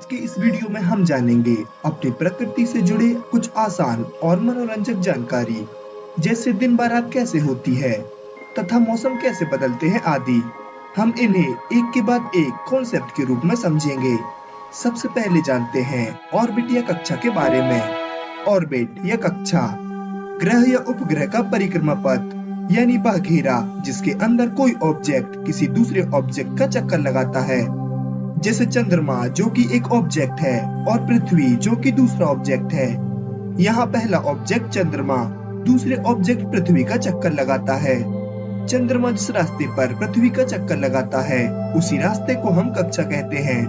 आज के इस वीडियो में हम जानेंगे अपनी प्रकृति से जुड़े कुछ आसान और मनोरंजक जानकारी, जैसे दिन व रात कैसे होती है तथा मौसम कैसे बदलते हैं आदि। हम इन्हें एक के बाद एक कॉन्सेप्ट के रूप में समझेंगे। सबसे पहले जानते हैं ऑर्बिट या कक्षा के बारे में। ऑर्बिट या कक्षा ग्रह या उपग्रह का परिक्रमा पथ यानी वह घेरा जिसके अंदर कोई ऑब्जेक्ट किसी दूसरे ऑब्जेक्ट का चक्कर लगाता है, जैसे चंद्रमा जो कि एक ऑब्जेक्ट है और पृथ्वी जो कि दूसरा ऑब्जेक्ट है। यहाँ पहला ऑब्जेक्ट चंद्रमा दूसरे ऑब्जेक्ट पृथ्वी का चक्कर लगाता है। चंद्रमा जिस रास्ते पर पृथ्वी का चक्कर लगाता है उसी रास्ते को हम कक्षा कहते हैं।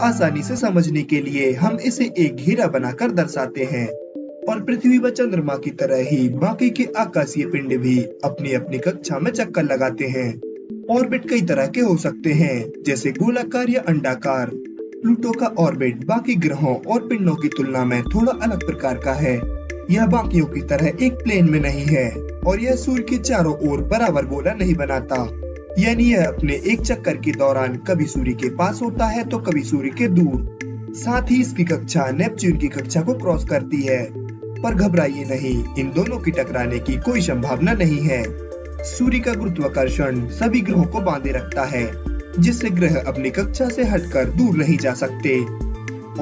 आसानी से समझने के लिए हम इसे एक घेरा बनाकर दर्शाते हैं। और पृथ्वी व चंद्रमा की तरह ही बाकी के आकाशीय पिंड भी अपनी अपनी कक्षा में चक्कर लगाते हैं। ऑर्बिट कई तरह के हो सकते हैं, जैसे गोलाकार या अंडाकार। प्लूटो का ऑर्बिट बाकी ग्रहों और पिंडों की तुलना में थोड़ा अलग प्रकार का है। यह बाकियों की तरह एक प्लेन में नहीं है और यह सूर्य के चारों ओर बराबर गोला नहीं बनाता, यानी यह अपने एक चक्कर के दौरान कभी सूर्य के पास होता है तो कभी सूर्य के दूर। साथ ही इसकी कक्षा नेपच्यून की कक्षा को क्रॉस करती है, पर घबराइए नहीं, इन दोनों की टकराने की कोई संभावना नहीं है। सूर्य का गुरुत्वाकर्षण सभी ग्रहों को बांधे रखता है, जिससे ग्रह अपनी कक्षा से हटकर दूर नहीं जा सकते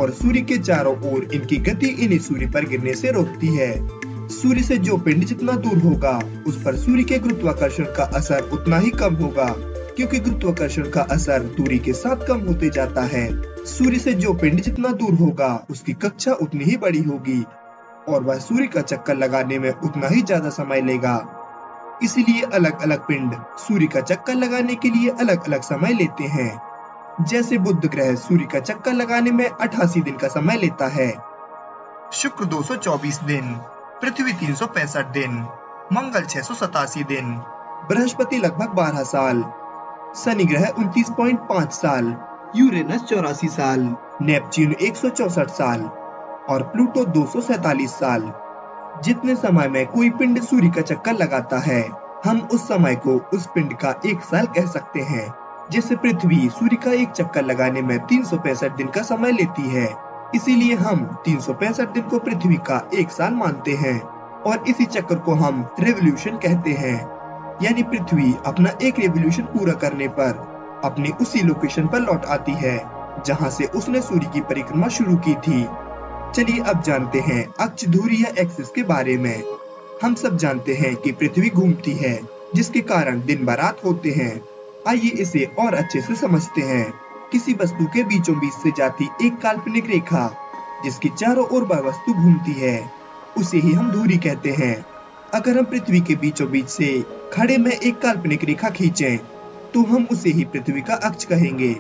और सूर्य के चारों ओर इनकी गति इन्हें सूर्य पर गिरने से रोकती है। सूर्य से जो पिंड जितना दूर होगा उस पर सूर्य के गुरुत्वाकर्षण का असर उतना ही कम होगा, क्योंकि गुरुत्वाकर्षण का असर दूरी के साथ कम होते जाता है। सूर्य से जो पिंड जितना दूर होगा उसकी कक्षा उतनी ही बड़ी होगी और वह सूर्य का चक्कर लगाने में उतना ही ज्यादा समय लेगा। इसीलिए अलग अलग पिंड सूर्य का चक्कर लगाने के लिए अलग अलग समय लेते हैं। जैसे बुध ग्रह सूर्य का चक्कर लगाने में 88 दिन का समय लेता है, शुक्र 224 दिन, पृथ्वी 365 दिन, मंगल 687 दिन, बृहस्पति लगभग 12 साल, शनि ग्रह 29.5 साल, यूरेनस 84 साल, नेपच्यून 164 साल और प्लूटो 247 साल। जितने समय में कोई पिंड सूर्य का चक्कर लगाता है हम उस समय को उस पिंड का एक साल कह सकते हैं। जैसे पृथ्वी सूर्य का एक चक्कर लगाने में 365 दिन का समय लेती है, इसीलिए हम 365 दिन को पृथ्वी का एक साल मानते हैं और इसी चक्कर को हम रेवोल्यूशन कहते हैं। यानी पृथ्वी अपना एक रेवोल्यूशन पूरा करने पर अपनी उसी लोकेशन पर लौट आती है जहां से उसने सूर्य की परिक्रमा शुरू की थी। चलिए अब जानते हैं अक्ष धुरी या एक्सिस के बारे में। हम सब जानते हैं कि पृथ्वी घूमती है, जिसके कारण दिन व रात होते हैं। आइए इसे और अच्छे से समझते हैं। किसी वस्तु के बीचों बीच से जाती एक काल्पनिक रेखा जिसकी चारों ओर वह वस्तु घूमती है उसे ही हम धुरी कहते हैं। अगर हम पृथ्वी के बीचों बीच से खड़े में एक काल्पनिक रेखा खींचें तो हम उसे ही पृथ्वी का अक्ष कहेंगे।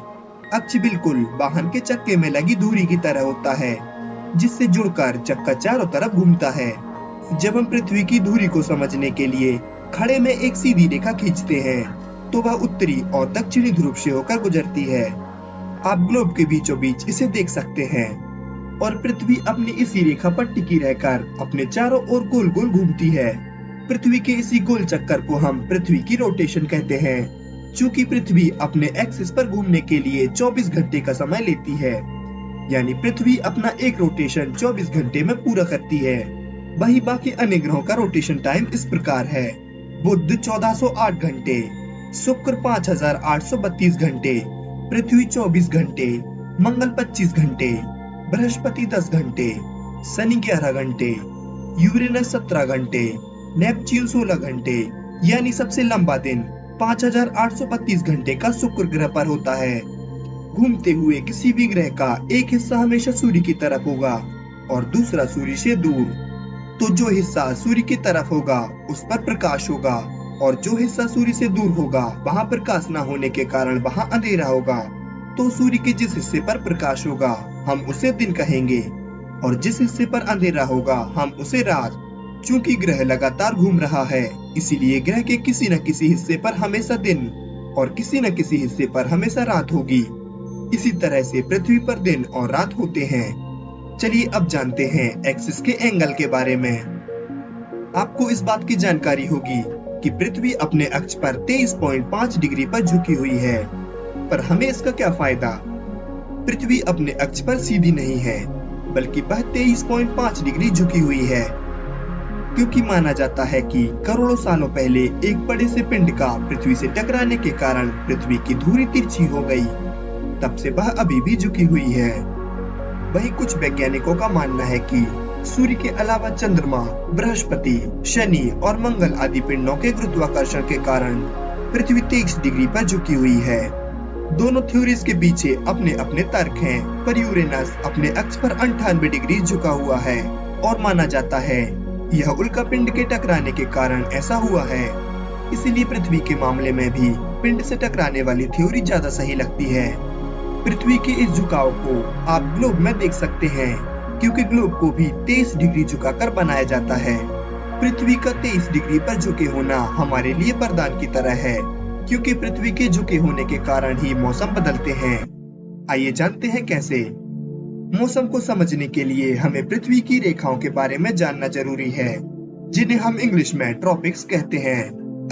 अक्ष बिल्कुल वाहन के चक्के में लगी धुरी की तरह होता है, जिससे जुड़कर चक्का चारों तरफ घूमता है। जब हम पृथ्वी की धुरी को समझने के लिए खड़े में एक सीधी रेखा खींचते हैं तो वह उत्तरी और दक्षिणी ध्रुव से होकर गुजरती है। आप ग्लोब के बीचों बीच इसे देख सकते हैं और पृथ्वी अपनी इसी रेखा पर टिकी रहकर अपने चारों ओर गोल गोल घूमती है। पृथ्वी के इसी गोल चक्कर को हम पृथ्वी की रोटेशन कहते हैं। चूंकि पृथ्वी अपने एक्सिस पर घूमने के लिए 24 घंटे का समय लेती है, यानी पृथ्वी अपना एक रोटेशन 24 घंटे में पूरा करती है। वहीं बाकी अन्य ग्रहों का रोटेशन टाइम इस प्रकार है: बुध 1408 घंटे, शुक्र 5832 घंटे, पृथ्वी 24 घंटे, मंगल 25 घंटे, बृहस्पति 10 घंटे, शनि 11 घंटे, यूरेनस 17 घंटे, नेपच्यून 16 घंटे, यानी सबसे लंबा दिन 5832 घंटे का शुक्र ग्रह पर होता है। घूमते हुए किसी भी ग्रह का एक हिस्सा हमेशा सूर्य की तरफ होगा और दूसरा सूर्य से दूर। तो जो हिस्सा सूर्य की तरफ होगा उस पर प्रकाश होगा और जो हिस्सा सूर्य से दूर होगा वहां प्रकाश न होने के कारण वहां अंधेरा होगा। तो सूर्य के जिस हिस्से पर प्रकाश होगा हम उसे दिन कहेंगे और जिस हिस्से पर अंधेरा होगा हम उसे रात। चूंकि ग्रह लगातार घूम रहा है, इसीलिए ग्रह के किसी न किसी हिस्से पर हमेशा दिन और किसी न किसी हिस्से पर हमेशा रात होगी। इसी तरह से पृथ्वी पर दिन और रात होते हैं। चलिए अब जानते हैं एक्सिस के एंगल के बारे में। आपको इस बात की जानकारी होगी कि पृथ्वी अपने अक्ष पर 23.5 डिग्री पर झुकी हुई है, पर हमें इसका क्या फायदा? पृथ्वी अपने अक्ष पर सीधी नहीं है, बल्कि वह 23.5 डिग्री झुकी हुई है, क्योंकि माना जाता है कि करोड़ों सालों पहले एक बड़े से पिंड का पृथ्वी से टकराने के कारण पृथ्वी की धुरी तिरछी हो गई। तब से वह अभी भी झुकी हुई है। वहीं कुछ वैज्ञानिकों का मानना है कि सूर्य के अलावा चंद्रमा, बृहस्पति, शनि और मंगल आदि पिंडों के गुरुत्वाकर्षण के कारण पृथ्वी 23 डिग्री पर झुकी हुई है। दोनों थ्योरीज के पीछे अपने अपने तर्क हैं, पर यूरेनस अपने अक्ष पर 98 डिग्री झुका हुआ है और माना जाता है यह उल्का पिंड के टकराने के कारण ऐसा हुआ है। इसीलिए पृथ्वी के मामले में भी पिंड से टकराने वाली थ्योरी ज्यादा सही लगती है। पृथ्वी के इस झुकाव को आप ग्लोब में देख सकते हैं, क्योंकि ग्लोब को भी 23 डिग्री झुकाकर बनाया जाता है। पृथ्वी का 23 डिग्री पर झुके होना हमारे लिए वरदान की तरह है, क्योंकि पृथ्वी के झुके होने के कारण ही मौसम बदलते हैं। आइए जानते हैं कैसे। मौसम को समझने के लिए हमें पृथ्वी की रेखाओं के बारे में जानना जरूरी है, जिन्हें हम इंग्लिश में ट्रॉपिक्स कहते हैं।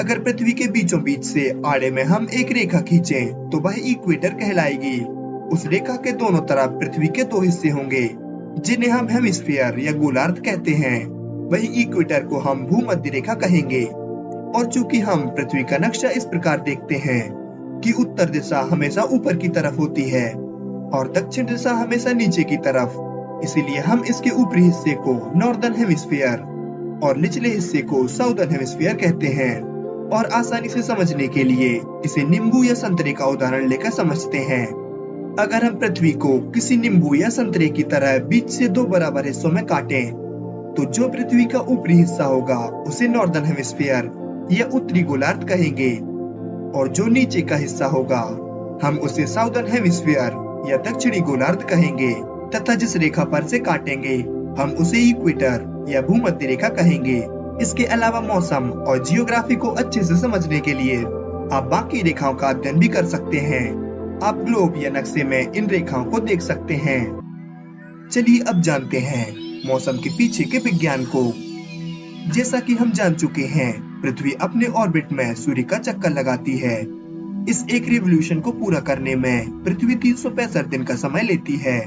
अगर पृथ्वी के बीचों बीच से आड़े में हम एक रेखा खींचें, तो वह इक्वेटर कहलाएगी। उस रेखा के दोनों तरफ पृथ्वी के 2 हिस्से होंगे, जिन्हें हम हेमिस्फीयर या गोलार्ध कहते हैं। वही इक्वेटर को हम भूमध्य रेखा कहेंगे। और चूंकि हम पृथ्वी का नक्शा इस प्रकार देखते हैं कि उत्तर दिशा हमेशा ऊपर की तरफ होती है और दक्षिण दिशा हमेशा नीचे की तरफ, इसीलिए हम इसके ऊपरी हिस्से को नॉर्दर्न हेमिस्फीयर और निचले हिस्से को साउदर्न हेमिस्फीयर कहते हैं। और आसानी से समझने के लिए इसे नींबू या संतरे का उदाहरण लेकर समझते हैं। अगर हम पृथ्वी को किसी नींबू या संतरे की तरह बीच से 2 बराबर हिस्सों में काटें, तो जो पृथ्वी का ऊपरी हिस्सा होगा उसे नॉर्दर्न हेमिस्फीयर या उत्तरी गोलार्ध कहेंगे, और जो नीचे का हिस्सा होगा हम उसे साउदर्न हेमिस्फीयर या दक्षिणी गोलार्ध कहेंगे, तथा जिस रेखा पर से काटेंगे हम उसे इक्वेटर या भूमध्य रेखा कहेंगे। इसके अलावा मौसम और जियोग्राफी को अच्छे से समझने के लिए आप बाकी रेखाओं का अध्ययन भी कर सकते हैं। आप ग्लोब या नक्शे में इन रेखाओं को देख सकते हैं। चलिए अब जानते हैं मौसम के पीछे के विज्ञान को। जैसा कि हम जान चुके हैं, पृथ्वी अपने ऑर्बिट में सूर्य का चक्कर लगाती है। इस एक रिवॉल्यूशन को पूरा करने में पृथ्वी 365 दिन का समय लेती है।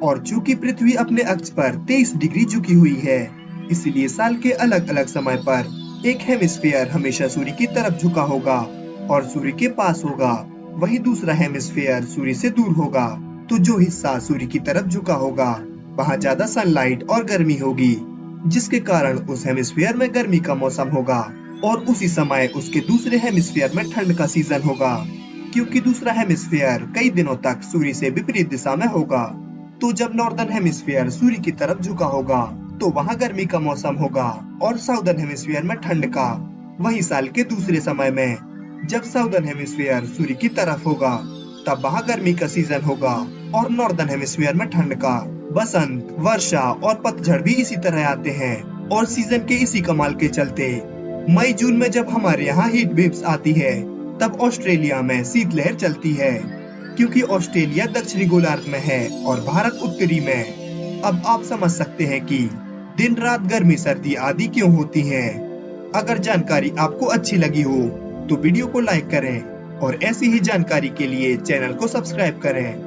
और चूंकि पृथ्वी अपने अक्ष पर 23 डिग्री झुकी हुई है, इसलिए साल के अलग अलग समय पर एक हेमिस्फीयर हमेशा सूर्य की तरफ झुका होगा और सूर्य के पास होगा, वहीं दूसरा हेमिस्फीयर सूर्य से दूर होगा। तो जो हिस्सा सूर्य की तरफ झुका होगा वहाँ ज्यादा सनलाइट और गर्मी होगी, जिसके कारण उस हेमिस्फीयर में गर्मी का मौसम होगा और उसी समय उसके दूसरे हेमिस्फीयर में ठंड का सीजन होगा, क्योंकि दूसरा हेमिस्फीयर कई दिनों तक सूर्य से विपरीत दिशा में होगा। तो जब नॉर्दर्न हेमिस्फीयर सूर्य की तरफ झुका होगा तो वहाँ गर्मी का मौसम होगा और साउदर्न हेमिस्फीयर में ठंड का। वही साल के दूसरे समय में जब साउदर्न हेमिस्फीयर सूर्य की तरफ होगा तब वहाँ गर्मी का सीजन होगा और नॉर्दर्न हेमिस्फीयर में ठंड का। बसंत, वर्षा और पतझड़ भी इसी तरह आते हैं। और सीजन के इसी कमाल के चलते मई जून में जब हमारे यहाँ हीट वेव्स आती है, तब ऑस्ट्रेलिया में शीतलहर चलती है, क्योंकि ऑस्ट्रेलिया दक्षिणी गोलार्ध में है और भारत उत्तरी में। अब आप समझ सकते हैं कि दिन रात गर्मी सर्दी आदि क्यों होती हैं। अगर जानकारी आपको अच्छी लगी हो तो वीडियो को लाइक करें और ऐसी ही जानकारी के लिए चैनल को सब्सक्राइब करें।